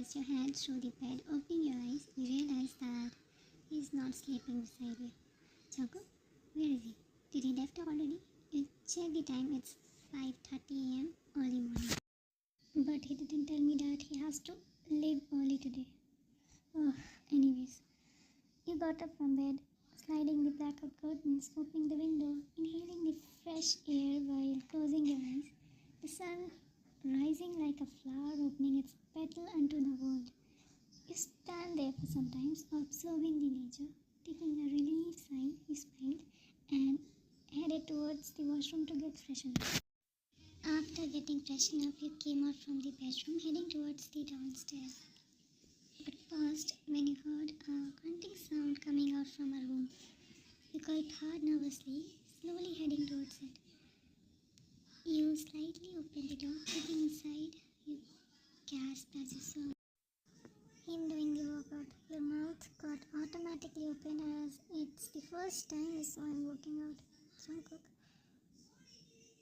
rest your head through the bed. Opening your eyes, you realize that he's not sleeping beside you. Jungkook, where is he? Did he left already? You check the time, it's 5:30 a.m. early morning. But he didn't tell me that he has to leave early today. Oh, anyways. You got up from bed, sliding the blackout curtains, opening the window, inhaling the fresh air while closing your eyes. The sun rising like a flower opening its petal unto the world. You stand there for some time, observing the nature. Taking a relief sigh, you smiled and headed towards the washroom to get freshened up. After getting freshened up, you came out from the bedroom, heading towards the downstairs. But paused when you heard a grunting sound coming out from a room. You gulped hard nervously, slowly heading towards it. You slightly opened the door, looking inside. You gasped as you saw him doing the workout. Your mouth got automatically open as it's the first time you saw him working out. Jungkook.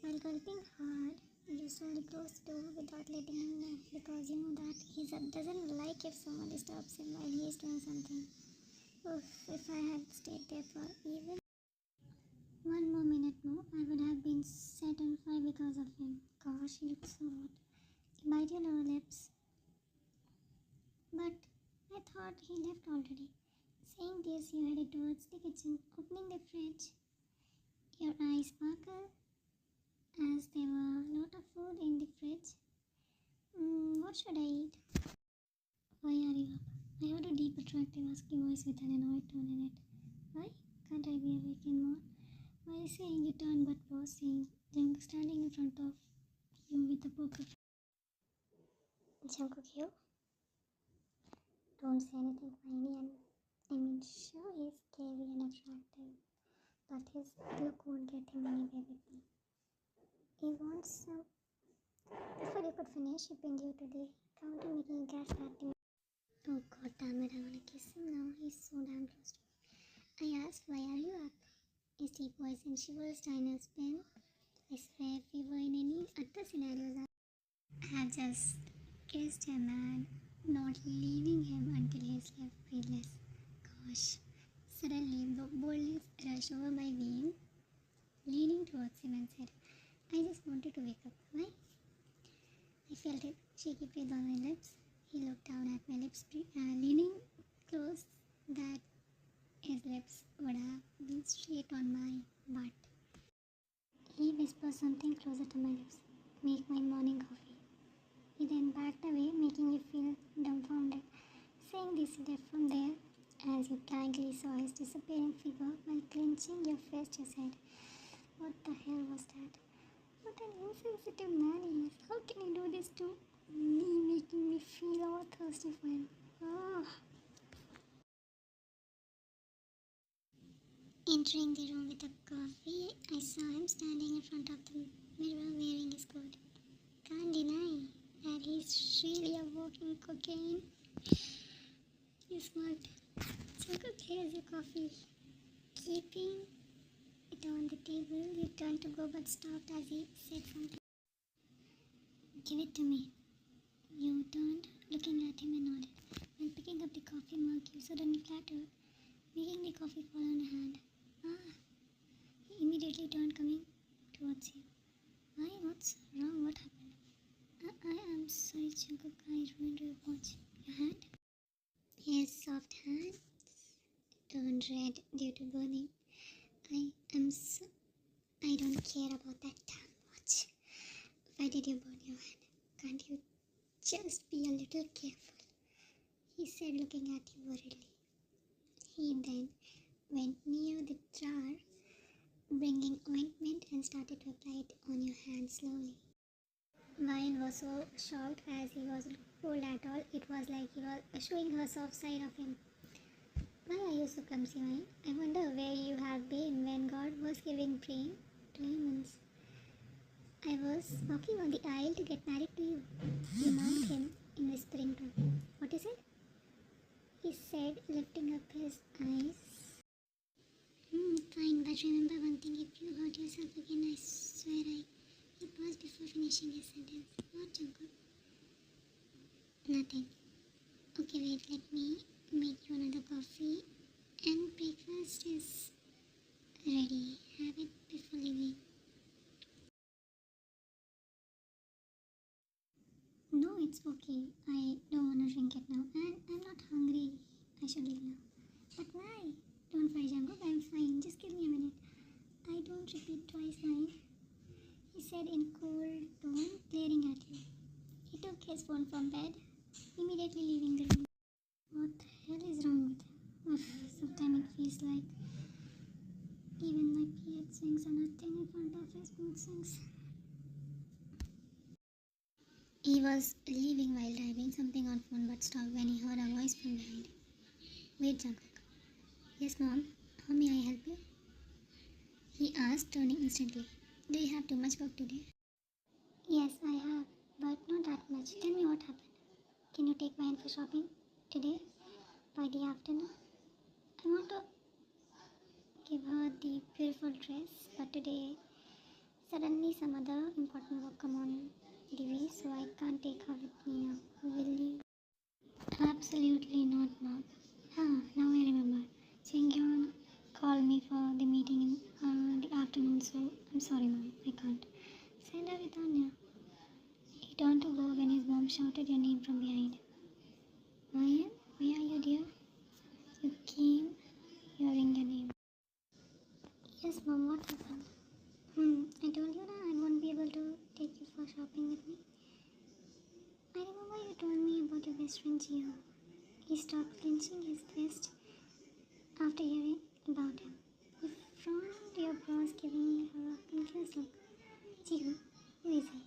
While gulping hard, you slowly closed the door without letting him know, because you know that he doesn't like if someone disturbs him while he is doing something. Oof, if I had stayed there for even one more minute more, I would have been set on fire because of him. Gosh, he looks so hot. You bite your lower lips. But I thought he left already. Saying this, you headed towards the kitchen, opening the fridge. Your eyes sparkled as there were a lot of food in the fridge. What should I eat? Why are you up? I heard a deep, attractive, husky voice with an annoyed tone in it. Why can't I be awakened more? While saying, you turned but was seeing Jungkook standing in front of you with a poker. Jungkook, you? Don't say anything funny. Sure he's scary and attractive, but his look won't get him anywhere with me. He wants some. Before you could finish, he pinned you to the counter, making a gasp at him. Oh god damn it, I wanna kiss him now. He's so damn close to me. I asked, why are you up? His deep voice and shivers Dinah's pen. I swear if we were in any other scenarios, I had just kissed him and not leaving him until he's left breathless. Gosh. Suddenly, boldness rushed over my vein, leaning towards him and said, I just wanted to wake up. Why? I felt it shaky breath on my lips. He looked down at my lips, leaning close that his lips would have been straight on my butt. He whispered something closer to my lips. Make my morning coffee. He then backed away, making me feel dumbfounded. Saying this, he left from there. As you blankly saw his disappearing figure while clenching your fist, you said, what the hell was that? What an insensitive man he is. How can he do this to me, making me feel all thirsty for him? Oh. Entering the room with a coffee, I saw him standing in front of the mirror wearing his coat. Can't deny that he's really a walking cocaine. He smirked. Jungkook, here's your coffee. Keeping it on the table, you turned to go but stopped as he said something. Give it to me. You turned, looking at him and nodded. When picking up the coffee mug, you suddenly clattered, making the coffee fall on your hand. He immediately turned, coming towards you. Why? What's wrong? What happened? I am sorry, Jungkook. I ruined your watch. Your hand? His soft hand turned red due to burning. I don't care about that damn watch. Why did you burn your hand? Can't you just be a little careful? He said, looking at you worriedly. He then went near the jar, bringing ointment and started to apply it on your hand slowly. Vine was so shocked as he wasn't cold at all. It was like he was showing her soft side of him. Why are you so clumsy, Vine? I wonder where you have been when God was giving brain to humans. I was walking on the aisle to get married to you. You mocked him in whispering tone. What is it? He said, lifting up his eyes. Fine, but remember one thing, if you hurt yourself again, I swear He paused before finishing his sentence. What, Jungkook? Nothing. It's okay. I don't want to drink it now. And I'm not hungry. I should leave now. But why? Don't worry, Jungkook. I'm fine. Just give me a minute. I don't repeat twice, fine. He said in cold tone, glaring at you. He took his phone from bed, immediately leaving the room. What the hell is wrong with him? Sometimes it feels like even my period swings are nothing in front of his mood swings. He was leaving while driving something on phone but stopped when he heard a voice from behind. Wait, Jungkook. Yes, Mom. How may I help you? He asked, turning instantly. Do you have too much work today? Yes, I have, but not that much. Tell me what happened. Can you take Ryan for shopping today by the afternoon? I want to give her the beautiful dress, but today suddenly some other important work come on the way, so I can't take her with me now. Will you? Absolutely not, Mom. Now I remember. Jungkook called me for the meeting in the afternoon, so I'm sorry, Mom. I can't. Send her with Anya. He turned to go when his mom shouted your name from behind. Ryan, where are you, dear? You came hearing your name. Yes, Mom, what happened? I told you that I won't be able to take you for shopping with me. I remember you told me about your best friend Gio. He stopped clenching his fist after hearing about him. You frowned your brows, giving her a confused look. Gio, who is he?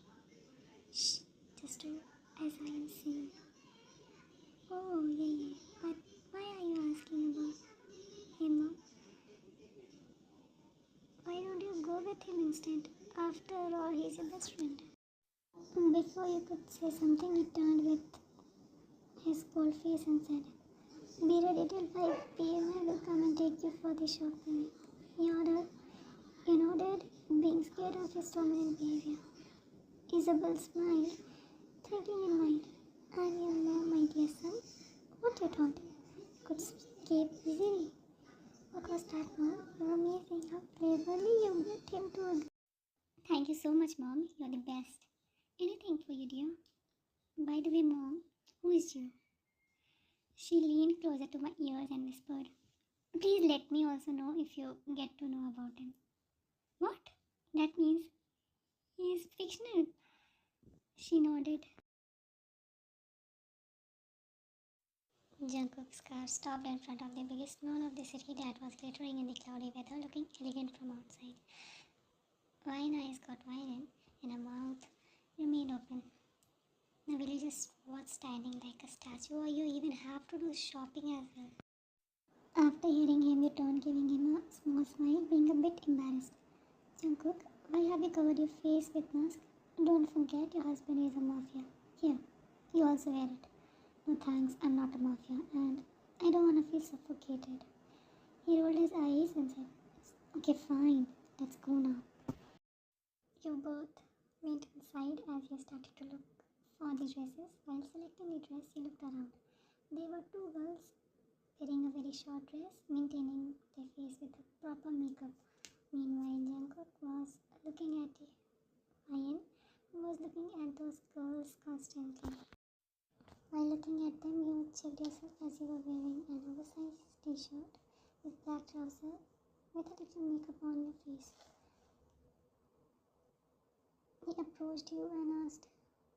Shh, just do as I am saying. Oh, yeah. But why are you asking about him, Mom? Why don't you go with him instead? After all, he's your best friend. Before you could say something, he turned with his cold face and said, be ready till 5 p.m. I will come and take you for the shopping. He nodded, being scared of his dominant behavior. Isabel smiled, thinking in mind, are you more my dear son? What you thought? You could escape easily. What was that, Mom? You're amazing how cleverly you got him to agree. Thank you so much, Mom. You're the best. Anything for you, dear. By the way, Mom, who is you? She leaned closer to my ears and whispered, please let me also know if you get to know about him. What? That means he is fictional. She nodded. Jungkook's car stopped in front of the biggest mall of the city that was glittering in the cloudy weather, looking elegant from outside. Wine eyes got widen, and her mouth remained open. The villagers was standing like a statue, or you even have to do shopping as well. After hearing him, you turned, giving him a small smile, being a bit embarrassed. Jungkook, why have you covered your face with mask? Don't forget your husband is a mafia. Here, you also wear it. No thanks, I'm not a mafia, and I don't want to feel suffocated. He rolled his eyes and said, okay, fine, let's go now. You both went inside as you started to look for the dresses. While selecting the dress, you looked around. There were two girls wearing a very short dress, maintaining their face with a proper makeup. Meanwhile, Jungkook was looking at Ryan, who was looking at those girls constantly. While looking at them, you checked yourself as you were wearing an oversized t-shirt with black trousers with a little makeup on your face. He approached you and asked,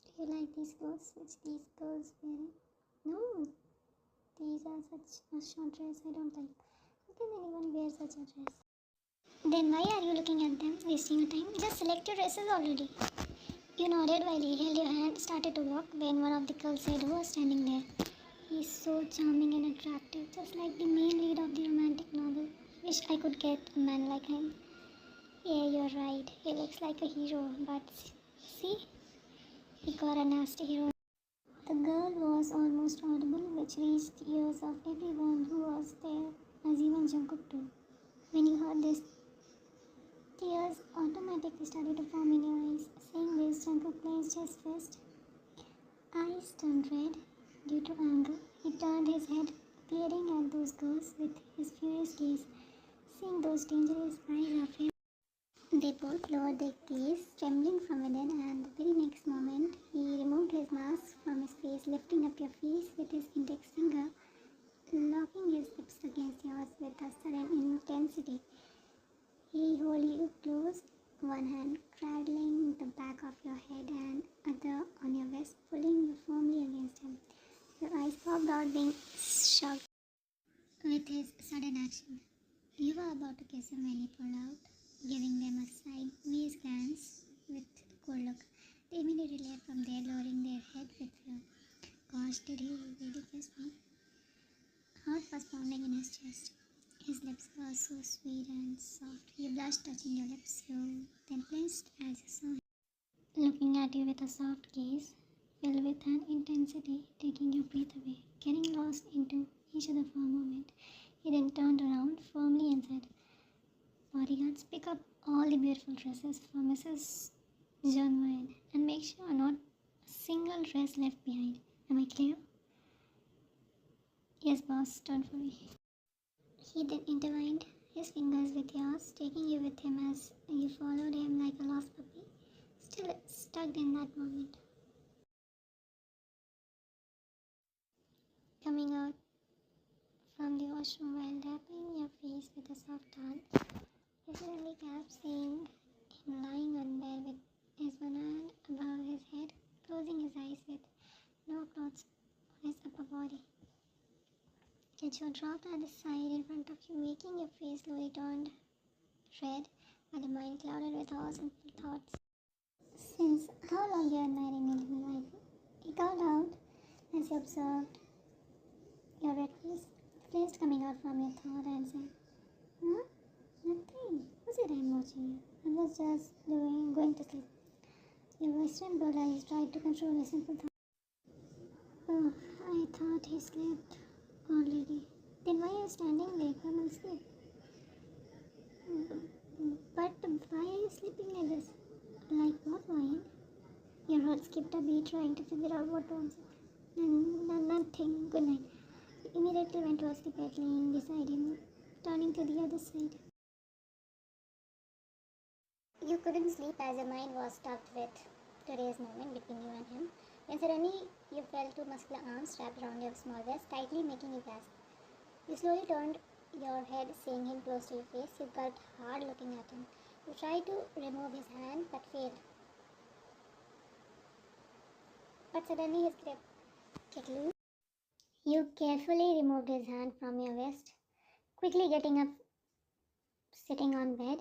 do you like these clothes which these girls wearing? No, these are such a short dress I don't like. How can anyone wear such a dress? Then why are you looking at them, wasting your time? Just select your dresses already. You nodded while he held your hand, started to walk, when one of the girls said, who was standing there? He's so charming and attractive, just like the main lead of the romantic novel. Wish I could get a man like him. Yeah, you're right. He looks like a hero, but see? He got a nasty hero. The girl was almost audible, which reached the ears of everyone who was there, as even Jungkook too. When you heard this, tears automatically started to form in your eyes. Saying this, Jungkook clenched his fist. Eyes turned red due to anger. He turned his head, glaring at those girls with his furious gaze. Seeing those dangerous eyes of him, They both lowered their gaze, trembling from within, and the very next moment, he removed his mask from his face, lifting up your face with his index finger, locking his lips against yours with a sudden intensity. He held you close, one hand cradling the back of your head and other on your vest, pulling you firmly against him. Your eyes popped out, being shocked with his sudden action. You were about to kiss him when he pulled out, giving them a sideways glance with a cold look. They immediately left from there, lowering their head with fear. Gosh, did he really kiss me? Heart was pounding in his chest. His lips were so sweet and soft. You blushed, touching your lips. You then flinched as you saw him looking at you with a soft gaze, filled with an intensity, taking your breath away, getting lost into each other for a moment. He then turned around firmly and said, "Bodyguards, pick up all the beautiful dresses for Mrs. Jeon and make sure not a single dress left behind. Am I clear?" "Yes, boss, don't worry." He then intertwined his fingers with yours, taking you with him as you followed him like a lost puppy, still stuck in that moment. Coming out from the washroom while dapping your face with a soft hand, he suddenly kept seeing him lying on bed with his one hand above his head, closing his eyes with no clothes on his upper body. Your jaw dropped at the side in front of you, making your face slowly turned red, while your mind clouded with all sinful thoughts. "Since how long you are admiring me, little wife?" He called out as he observed your red face, flames coming out from your throat, and said, "Huh? Nothing. Who said I'm watching you? I was just going to sleep." Your voice trembled as you tried to control your simple thoughts. "Oh, I thought he slept already." "Then why are you standing there? Come and sleep." "But why are you sleeping like this?" "Like what, Ryan?" Your heart skipped a beat, trying to figure out what to answer. Nothing. Good night." You immediately went towards the bed, laying beside him, turning to the other side. You couldn't sleep as your mind was stuck with today's moment between you and him, when suddenly you felt two muscular arms wrapped around your small waist, tightly making you gasp. You slowly turned your head, seeing him close to your face. You gulped hard, looking at him. You tried to remove his hand, but failed. But suddenly his grip kicked loose. You carefully removed his hand from your waist, quickly getting up, sitting on bed,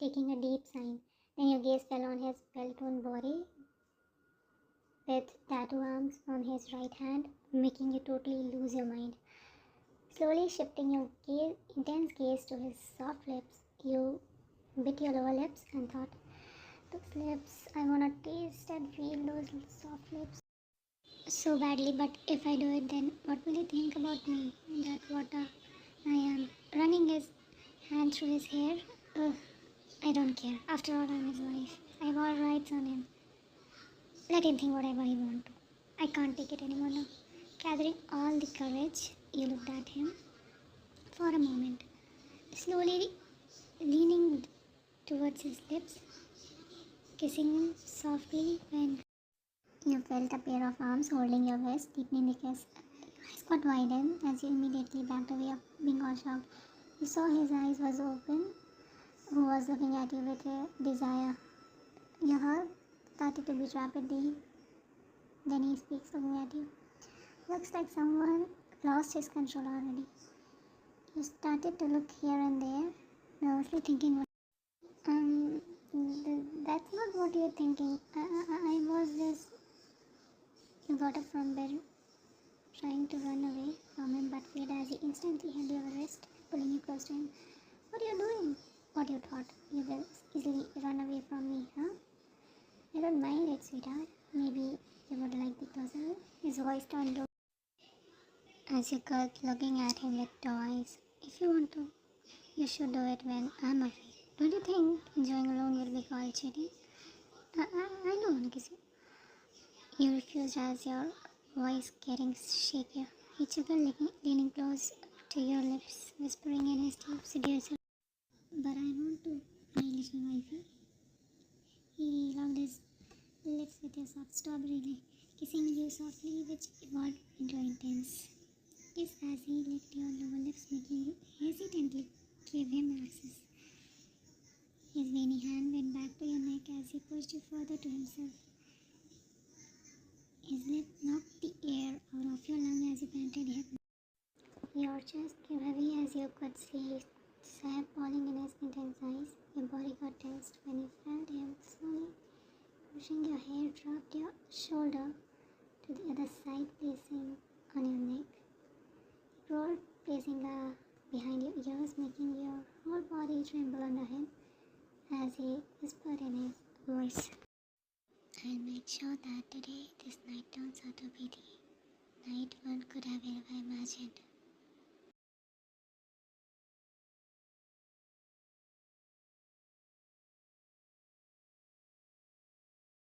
taking a deep sigh. Then your gaze fell on his well-toned body, with tattoo arms on his right hand, making you totally lose your mind. Slowly shifting your intense gaze to his soft lips, you bit your lower lips and thought, "Those lips, I wanna taste and feel those soft lips so badly, but if I do it, then what will he think about me? That what I am." Running his hand through his hair, "Ugh, I don't care. After all, I'm his wife. I have all rights on him. Let him think whatever he wants to. I can't take it anymore now." Gathering all the courage, you looked at him for a moment, slowly leaning towards his lips, kissing him softly when you felt a pair of arms holding your waist, deepening the kiss. Your eyes got widened as you immediately backed away, being all shocked. You saw his eyes was open, who was looking at you with a desire. Your heart started to beat rapidly. Then he speaks, looking at you. "Looks like someone lost his control already." You started to look here and there, nervously thinking, that's not what you're thinking. I was just..." You got up from bed, trying to run away from him, but failed as he instantly held your wrist, pulling you close to him. "What are you doing?" "What you thought? You will easily run away from me, huh?" "I don't mind it, sweetheart. Maybe you would like the closer." His voice turned low as you gulped, looking at him with doe eyes. "If you want to, you should do it when I'm away. Don't you think enjoying alone will be called cheating?" I don't want to kiss you." You refused as your voice getting shakier. He chuckled, leaning close to your lips, whispering in his deep, seductive, "But I want to. my little wifey. He loved his lips with a soft strawberry, kissing you softly, which evolved into intense kiss as he licked your lower lips, making you hesitantly give him access. His veiny hand went back to your neck as he pushed you further to himself. His lip knocked the air out of your lung as he panted heavily. Your chest grew heavy as you could see sap falling in his intense eyes. Your body got tensed when you felt him slowly pushing your hair, dropped your shoulder to the other side, placing on your neck. He rolled, placing behind your ears, making your whole body tremble under him as he whispered in his voice. I'll make sure that today this night turns out to be the night one could have ever imagined.